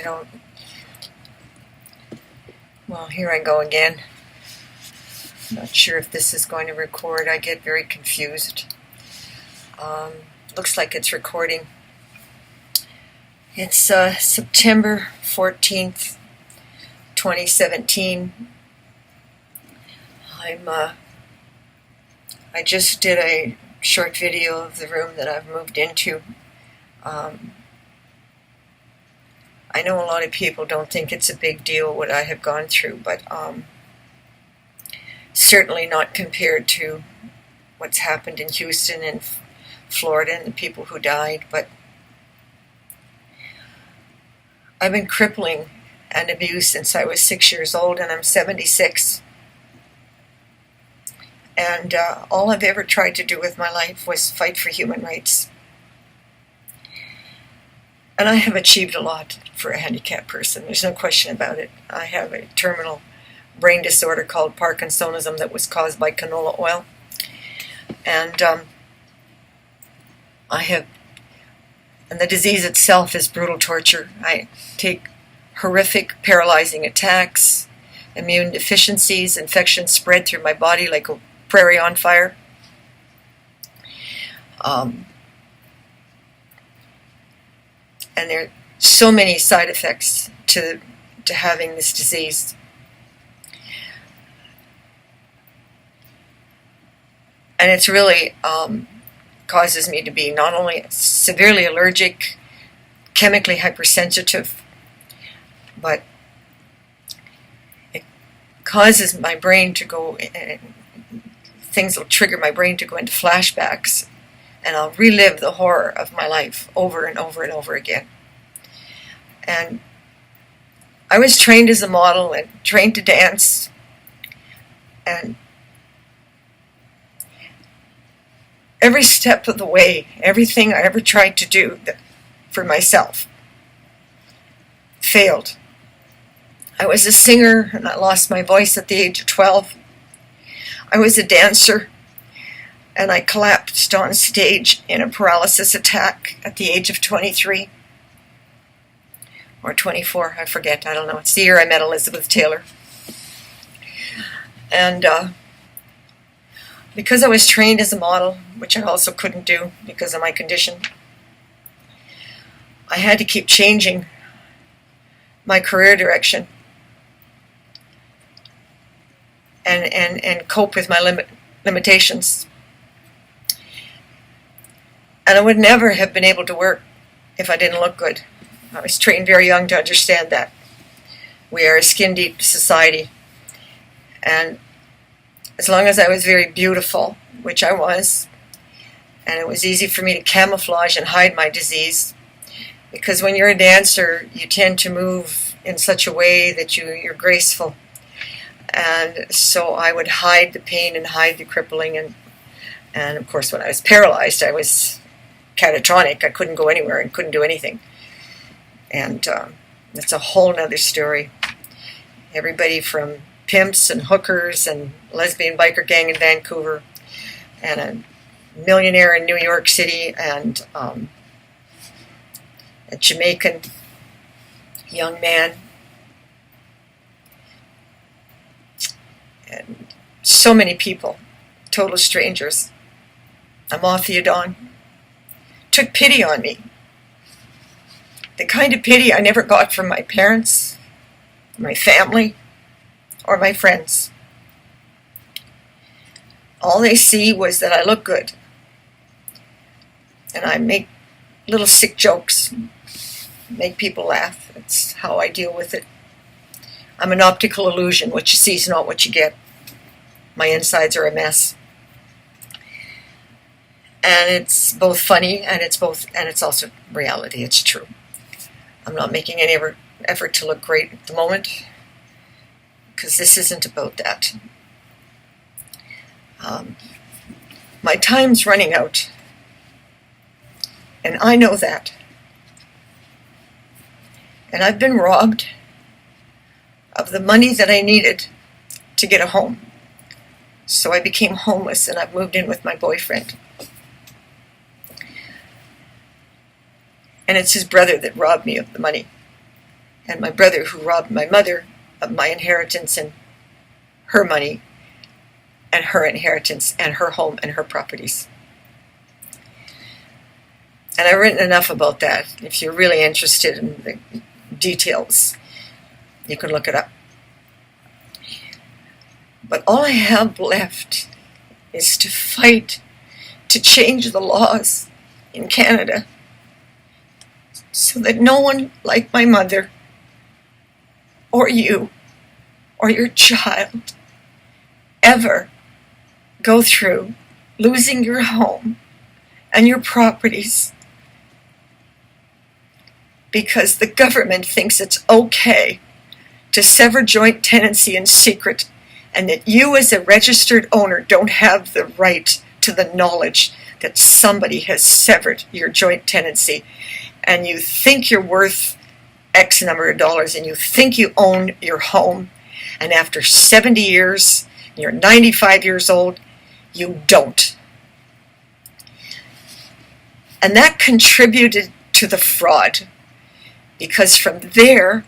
don't... Well, here I go again. Not sure if this is going to record. I get very confused. Looks like it's recording. It's September 14th, 2017. I just did a short video of the room that I've moved into. I know a lot of people don't think it's a big deal what I have gone through, but certainly not compared to what's happened in Houston and Florida and the people who died. But I've been crippling and abused since I was 6 years old, and I'm 76. And all I've ever tried to do with my life was fight for human rights. And I have achieved a lot for a handicapped person. There's no question about it. I have a terminal brain disorder called Parkinsonism that was caused by canola oil. And and the disease itself is brutal torture. I take horrific, paralyzing attacks, immune deficiencies, infections spread through my body like a prairie on fire. And there are so many side effects to having this disease. And it's really causes me to be not only severely allergic, chemically hypersensitive, but it causes my brain to go, things will trigger my brain to go into flashbacks, and I'll relive the horror of my life over and over and over again. And I was trained as a model and trained to dance, and every step of the way, everything I ever tried to do for myself failed. I was a singer, and I lost my voice at the age of 12. I was a dancer, and I collapsed on stage in a paralysis attack at the age of 23. Or 24, I forget, I don't know. It's the year I met Elizabeth Taylor. And because I was trained as a model, which I also couldn't do because of my condition, I had to keep changing my career direction and cope with my limitations. And I would never have been able to work if I didn't look good. I was trained very young to understand that. We are a skin-deep society. And as long as I was very beautiful, which I was, and it was easy for me to camouflage and hide my disease, because when you're a dancer, you tend to move in such a way that you're graceful. And so I would hide the pain and hide the crippling. And of course, when I was paralyzed, I was catatonic. I couldn't go anywhere and couldn't do anything. And it's a whole nother story. Everybody from pimps and hookers and lesbian biker gang in Vancouver, and a millionaire in New York City, and a Jamaican young man, and so many people, total strangers. A mafia don took pity on me. The kind of pity I never got from my parents, my family, or my friends. All they see was that I look good. And I make little sick jokes, make people laugh. It's how I deal with it. I'm an optical illusion. What you see is not what you get. My insides are a mess. And it's both funny, and it's also reality. It's true. I'm not making any effort to look great at the moment, because this isn't about that. My time's running out, and I know that. And I've been robbed of the money that I needed to get a home. So I became homeless, and I've moved in with my boyfriend. And it's his brother that robbed me of the money. and my brother who robbed my mother of my inheritance and her money and her inheritance and her home and her properties. And I've written enough about that. If you're really interested in the details, you can look it up. But all I have left is to fight to change the laws in Canada so that no one like my mother or you or your child ever go through losing your home and your properties because the government thinks it's okay to sever joint tenancy in secret, and that you as a registered owner don't have the right to the knowledge that somebody has severed your joint tenancy, and you think you're worth X number of dollars, and you think you own your home, and after 70 years, you're 95 years old, you don't. And that contributed to the fraud, because from there,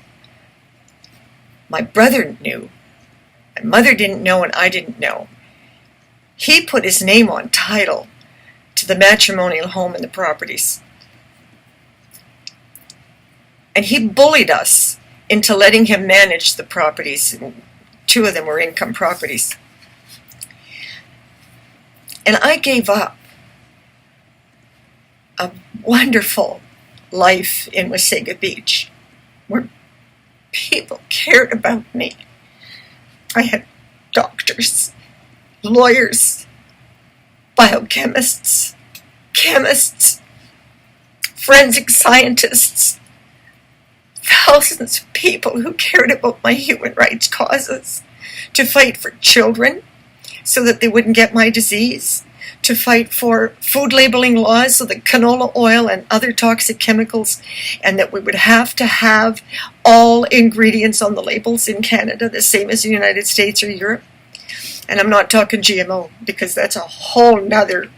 my brother knew, my mother didn't know, and I didn't know. He put his name on title to the matrimonial home and the properties. And he bullied us into letting him manage the properties. 2 of them were income properties. And I gave up a wonderful life in Wasaga Beach, where people cared about me. I had doctors, lawyers, biochemists, chemists, forensic scientists, thousands of people who cared about my human rights causes, to fight for children so that they wouldn't get my disease, to fight for food labeling laws so that canola oil and other toxic chemicals, and that we would have to have all ingredients on the labels in Canada, the same as the United States or Europe. And I'm not talking GMO, because that's a whole nother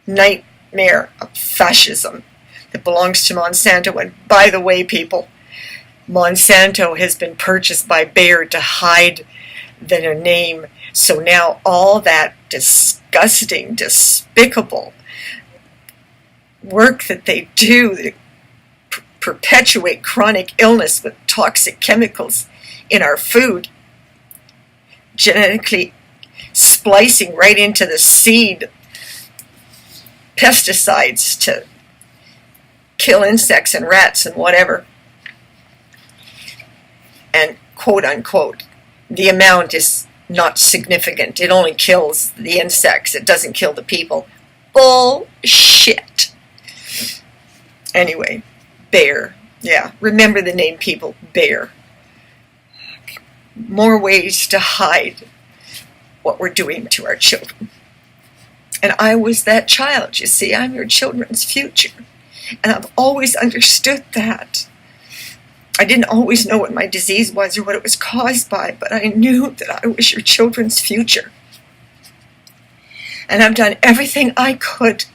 nightmare of fascism that belongs to Monsanto. And by the way, people, Monsanto has been purchased by Bayer to hide their name. So now all that disgusting, despicable work that they do, that perpetuate chronic illness with toxic chemicals in our food, genetically splicing right into the seed, pesticides to kill insects and rats and whatever. And quote unquote, the amount is not significant. It only kills the insects. It doesn't kill the people. Bullshit. Anyway, Bayer. Yeah, remember the name, people. Bayer. More ways to hide what we're doing to our children. And I was that child, you see. I'm your children's future. And I've always understood that. I didn't always know what my disease was or what it was caused by, but I knew that I was your children's future. And I've done everything I could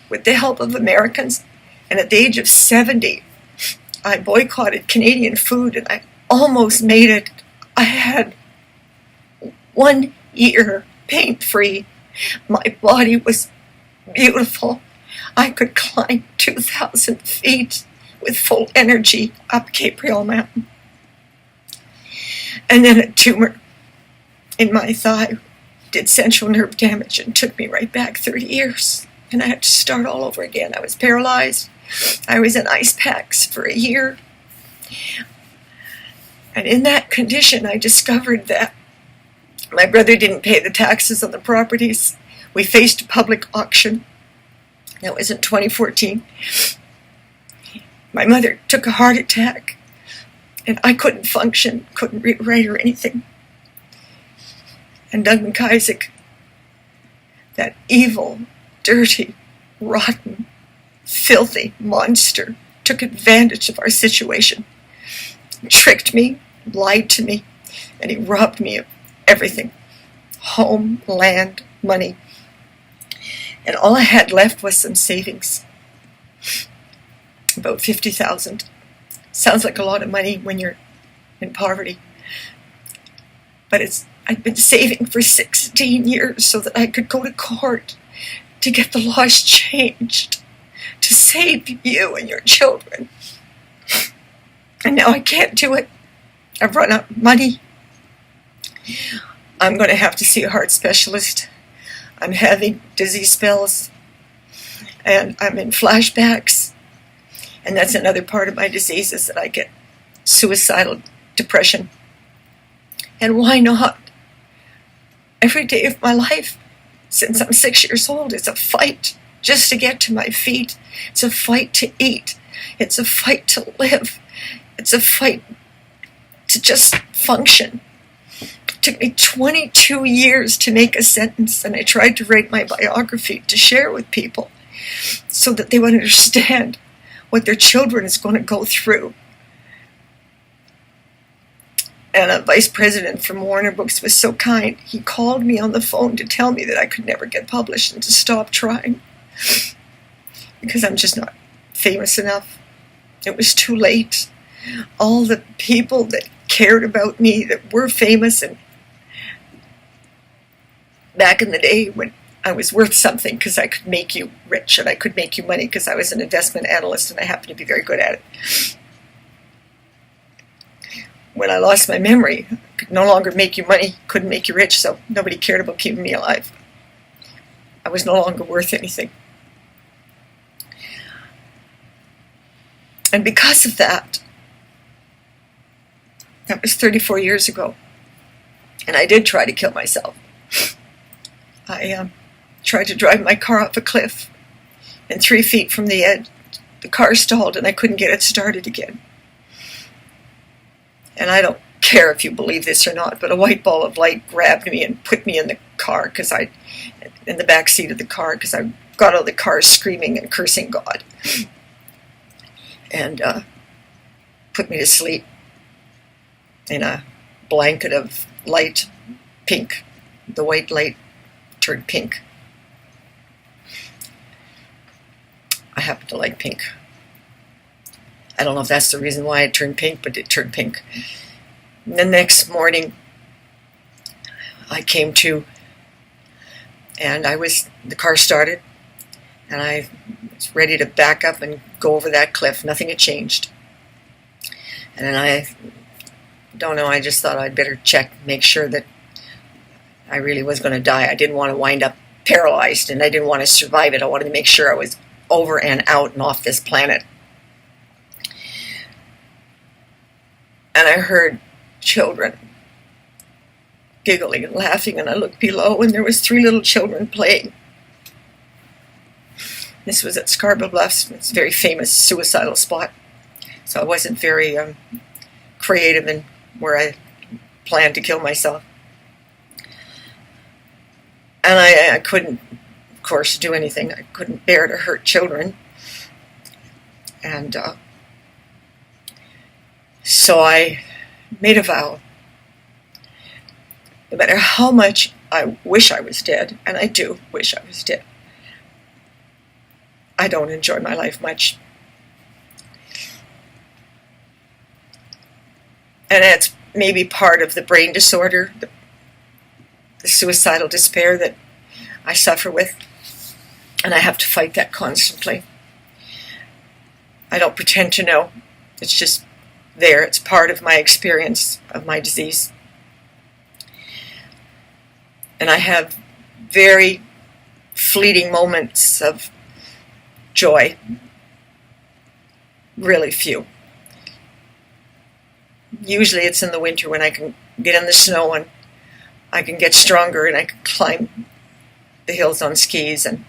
with the help of Americans. And at the age of 70, I boycotted Canadian food, and I almost made it. I had 1 year pain-free. My body was beautiful. I could climb 2,000 feet with full energy up Capriole Mountain. And then a tumor in my thigh did central nerve damage and took me right back 30 years. And I had to start all over again. I was paralyzed. I was in ice packs for a year. And in that condition, I discovered that my brother didn't pay the taxes on the properties. We faced a public auction. That was in 2014. My mother took a heart attack, and I couldn't function, couldn't read, write, or anything. And Doug McIsaac, that evil, dirty, rotten, filthy monster, took advantage of our situation, tricked me, lied to me, and he robbed me of everything. Home, land, money. And all I had left was some savings. About $50,000. Sounds like a lot of money when you're in poverty. But I've been saving for 16 years so that I could go to court to get the laws changed, to save you and your children. And now I can't do it. I've run out of money. I'm going to have to see a heart specialist. I'm having dizzy spells, and I'm in flashbacks. And that's another part of my disease, is that I get suicidal depression. And why not? Every day of my life, since I'm 6 years old, is a fight just to get to my feet. It's a fight to eat. It's a fight to live. It's a fight to just function. It took me 22 years to make a sentence, and I tried to write my biography to share with people so that they would understand what their children is going to go through. And a vice president from Warner Books was so kind. He called me on the phone to tell me that I could never get published and to stop trying because I'm just not famous enough. It was too late. All the people that cared about me, that were famous, and back in the day when I was worth something because I could make you rich and I could make you money because I was an investment analyst and I happened to be very good at it. When I lost my memory, I could no longer make you money, couldn't make you rich, so nobody cared about keeping me alive. I was no longer worth anything. And because of that, that was 34 years ago, and I did try to kill myself. I tried to drive my car off a cliff, and 3 feet from the edge, the car stalled and I couldn't get it started again. And I don't care if you believe this or not, but a white ball of light grabbed me and put me in the car, in the back seat of the car, because I got out of the car screaming and cursing God, and put me to sleep in a blanket of light pink. The white light turned pink. I happen to like pink. I don't know if that's the reason why it turned pink, but it turned pink. And the next morning, I came to, and the car started, and I was ready to back up and go over that cliff. Nothing had changed. And then I just thought I'd better check, make sure that I really was going to die. I didn't want to wind up paralyzed, and I didn't want to survive it. I wanted to make sure I was over and out and off this planet. And I heard children giggling and laughing, and I looked below, and there was 3 little children playing. This was at Scarborough Bluffs. It's a very famous suicidal spot. So I wasn't very creative in where I planned to kill myself. And I couldn't, of course, do anything. I couldn't bear to hurt children. And so I made a vow. No matter how much I wish I was dead, and I do wish I was dead, I don't enjoy my life much. And it's maybe part of the brain disorder, the suicidal despair that I suffer with. And I have to fight that constantly. I don't pretend to know. It's just there. It's part of my experience of my disease. And I have very fleeting moments of joy. Really few. Usually it's in the winter when I can get in the snow and I can get stronger and I can climb the hills on skis, and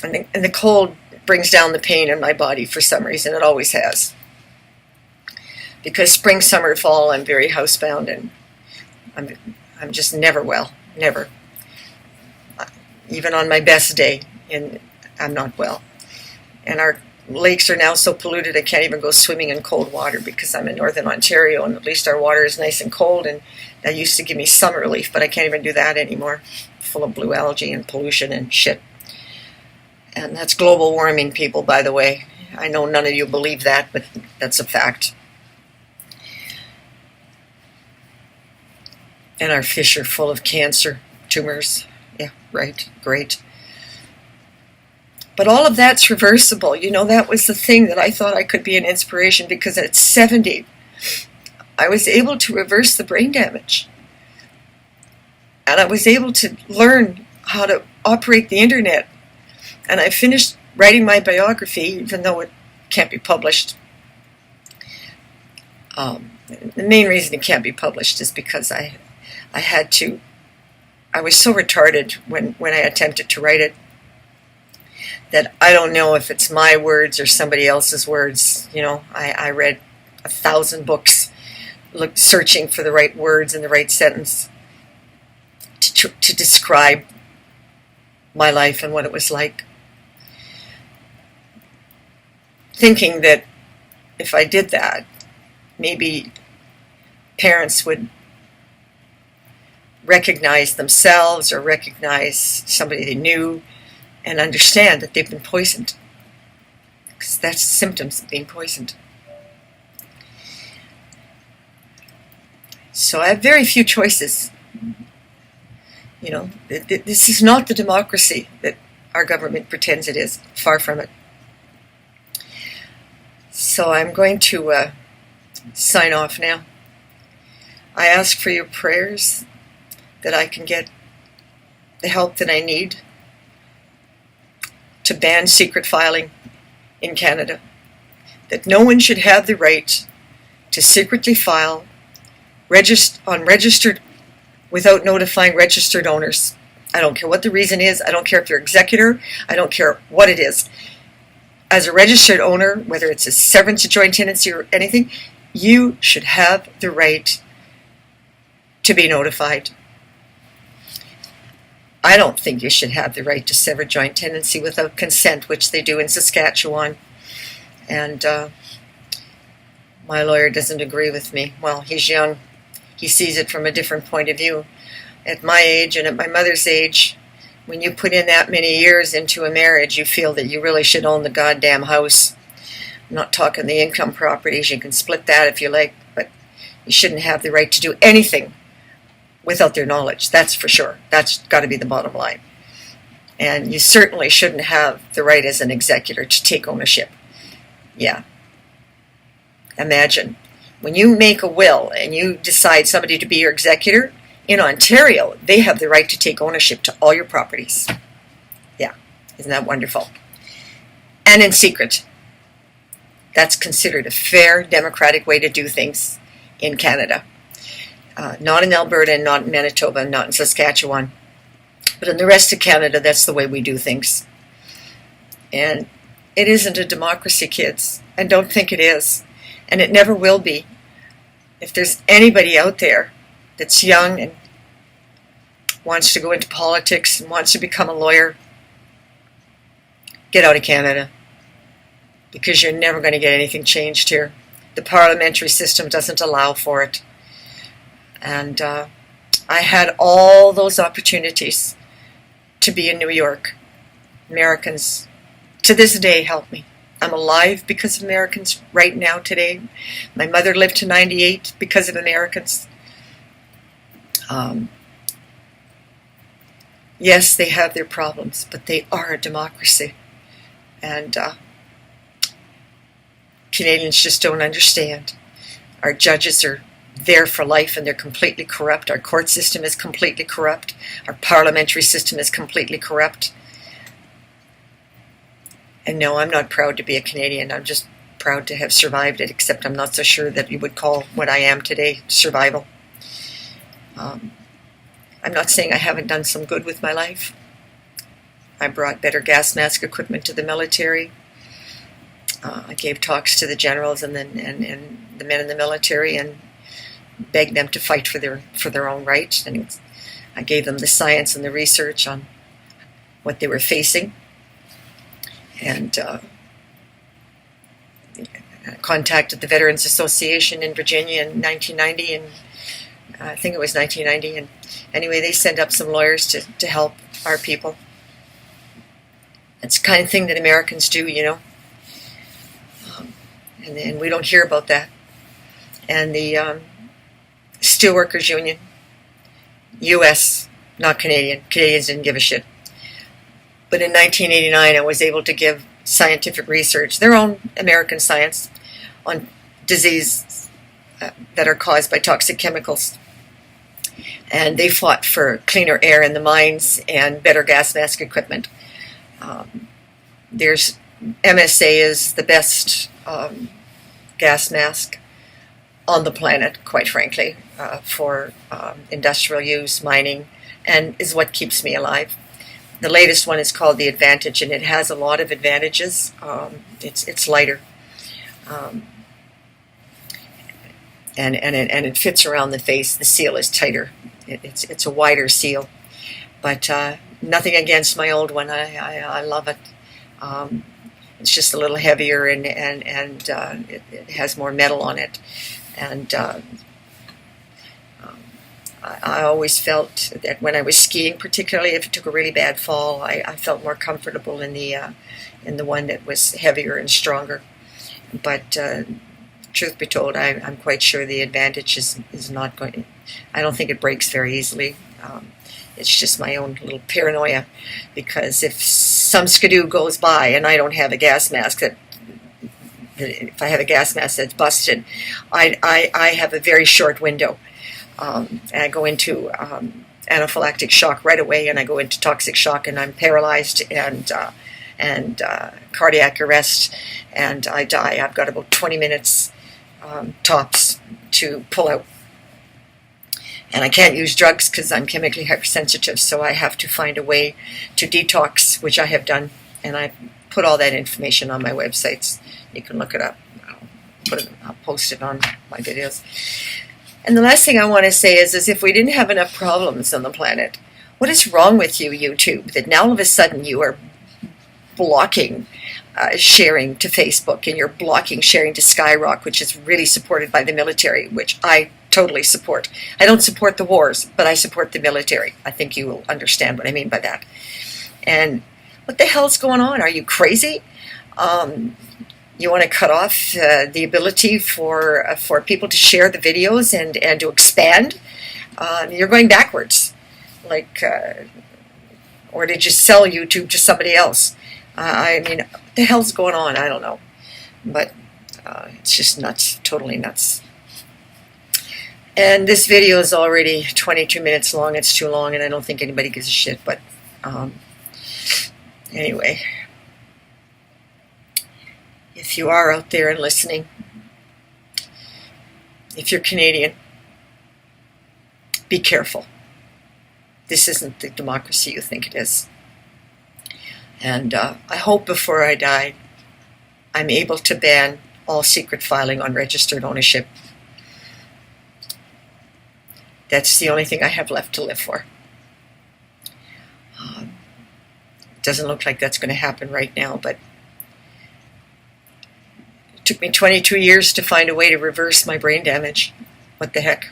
the cold brings down the pain in my body for some reason. It always has. Because spring, summer, fall, I'm very housebound, and I'm just never well. Never. Even on my best day, I'm not well. And our lakes are now so polluted I can't even go swimming in cold water because I'm in northern Ontario, and at least our water is nice and cold, and that used to give me some relief, but I can't even do that anymore. Full of blue algae and pollution and shit. And that's global warming, people, by the way. I know none of you believe that, but that's a fact. And our fish are full of cancer, tumors. Yeah, right, great. But all of that's reversible. You know, that was the thing that I thought I could be an inspiration, because at 70, I was able to reverse the brain damage. And I was able to learn how to operate the internet. And I finished writing my biography, even though it can't be published. The main reason it can't be published is because I was so retarded when I attempted to write it that I don't know if it's my words or somebody else's words. You know, I read 1,000 books searching for the right words and the right sentence to describe my life and what it was like. Thinking that if I did that, maybe parents would recognize themselves or recognize somebody they knew and understand that they've been poisoned. Because that's symptoms of being poisoned. So I have very few choices. You know, this is not the democracy that our government pretends it is. Far from it. So I'm going to sign off now. I ask for your prayers that I can get the help that I need to ban secret filing in Canada. That no one should have the right to secretly file unregistered without notifying registered owners. I don't care what the reason is. I don't care if you're executor. I don't care what it is. As a registered owner, whether it's a severance, a joint tenancy, or anything, you should have the right to be notified. I don't think you should have the right to sever joint tenancy without consent, which they do in Saskatchewan. And my lawyer doesn't agree with me. Well, he's young. He sees it from a different point of view. At my age and at my mother's age, when you put in that many years into a marriage, you feel that you really should own the goddamn house. I'm not talking the income properties. You can split that if you like, but you shouldn't have the right to do anything without their knowledge. That's for sure. That's got to be the bottom line. And you certainly shouldn't have the right as an executor to take ownership. Yeah. Imagine, when you make a will and you decide somebody to be your executor, in Ontario, they have the right to take ownership to all your properties. Yeah, isn't that wonderful? And in secret. That's considered a fair, democratic way to do things in Canada. Not in Alberta, and not in Manitoba, and not in Saskatchewan. But in the rest of Canada, that's the way we do things. And it isn't a democracy, kids. And don't think it is. And it never will be. If there's anybody out there that's young and wants to go into politics and wants to become a lawyer, get out of Canada. Because you're never going to get anything changed here. The parliamentary system doesn't allow for it. And I had all those opportunities to be in New York. Americans, to this day, help me. I'm alive because of Americans right now, today. My mother lived to 98 because of Americans. Yes, they have their problems, but they are a democracy. And Canadians just don't understand. Our judges are there for life and they're completely corrupt. Our court system is completely corrupt. Our parliamentary system is completely corrupt. And no, I'm not proud to be a Canadian. I'm just proud to have survived it, except I'm not so sure that you would call what I am today survival. I'm not saying I haven't done some good with my life. I brought better gas mask equipment to the military. I gave talks to the generals and the men in the military and begged them to fight for their own rights. And I gave them the science and the research on what they were facing. And I contacted the Veterans Association in Virginia in 1990, and I think it was 1990. And anyway, they sent up some lawyers to help our people. It's the kind of thing that Americans do, you know. and we don't hear about that. And the Steelworkers Union, U.S., not Canadian. Canadians didn't give a shit. But in 1989, I was able to give scientific research, their own American science, on disease that are caused by toxic chemicals. And they fought for cleaner air in the mines and better gas mask equipment. There's MSA is the best gas mask on the planet, quite frankly, for industrial use, mining, and is what keeps me alive. The latest one is called the Advantage, and it has a lot of advantages. It's lighter, and it fits around the face. The seal is tighter. It's a wider seal, but nothing against my old one. I love it. It's just a little heavier, and it has more metal on it. And I always felt that when I was skiing, particularly if it took a really bad fall, I felt more comfortable in the one that was heavier and stronger. But truth be told, I'm quite sure the Advantage is not going. I don't think it breaks very easily. It's just my own little paranoia, because if some skidoo goes by and I don't have a gas mask if I have a gas mask that's busted, I have a very short window. And I go into anaphylactic shock right away, and I go into toxic shock, and I'm paralyzed and cardiac arrest, and I die. I've got about 20 minutes tops to pull out. And I can't use drugs because I'm chemically hypersensitive, so I have to find a way to detox, which I have done, and I put all that information on my websites. You can look it up. I'll post it on my videos. And the last thing I want to say is if we didn't have enough problems on the planet, what is wrong with you, YouTube, that now all of a sudden you are blocking sharing to Facebook, and you're blocking sharing to Skyrock, which is really supported by the military, which I totally support. I don't support the wars, but I support the military. I think you will understand what I mean by that. And what the hell's going on? Are you crazy? You want to cut off the ability for people to share the videos and to expand? You're going backwards. Or did you sell YouTube to somebody else? I mean, what the hell's going on? I don't know. But it's just nuts, totally nuts. And this video is already 22 minutes long. It's too long, and I don't think anybody gives a shit. But anyway, if you are out there and listening, if you're Canadian, be careful. This isn't the democracy you think it is. And I hope before I die, I'm able to ban all secret filing on registered ownership. That's the only thing I have left to live for. It doesn't look like that's going to happen right now, but it took me 22 years to find a way to reverse my brain damage. What the heck?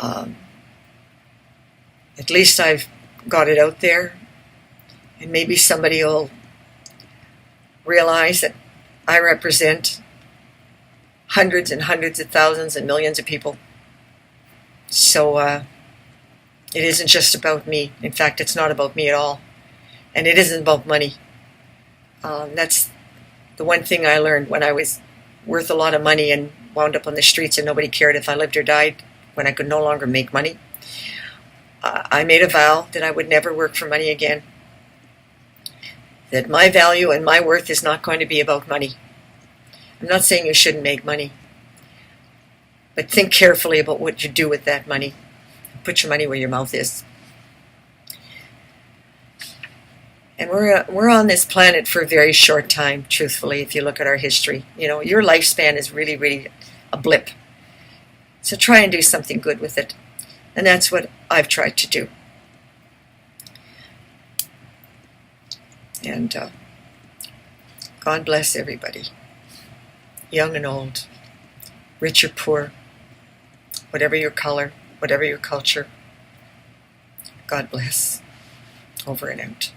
At least I've got it out there, and maybe somebody will realize that I represent hundreds and hundreds of thousands and millions of people. So it isn't just about me. In fact, it's not about me at all. And it isn't about money. That's the one thing I learned when I was worth a lot of money and wound up on the streets and nobody cared if I lived or died, when I could no longer make money. I made a vow that I would never work for money again. That my value and my worth is not going to be about money. I'm not saying you shouldn't make money, but think carefully about what you do with that money. Put your money where your mouth is. And we're on this planet for a very short time, truthfully, if you look at our history. You know, your lifespan is really, really a blip. So try and do something good with it. And that's what I've tried to do. And God bless everybody, young and old, rich or poor, whatever your color, whatever your culture. God bless. Over and out.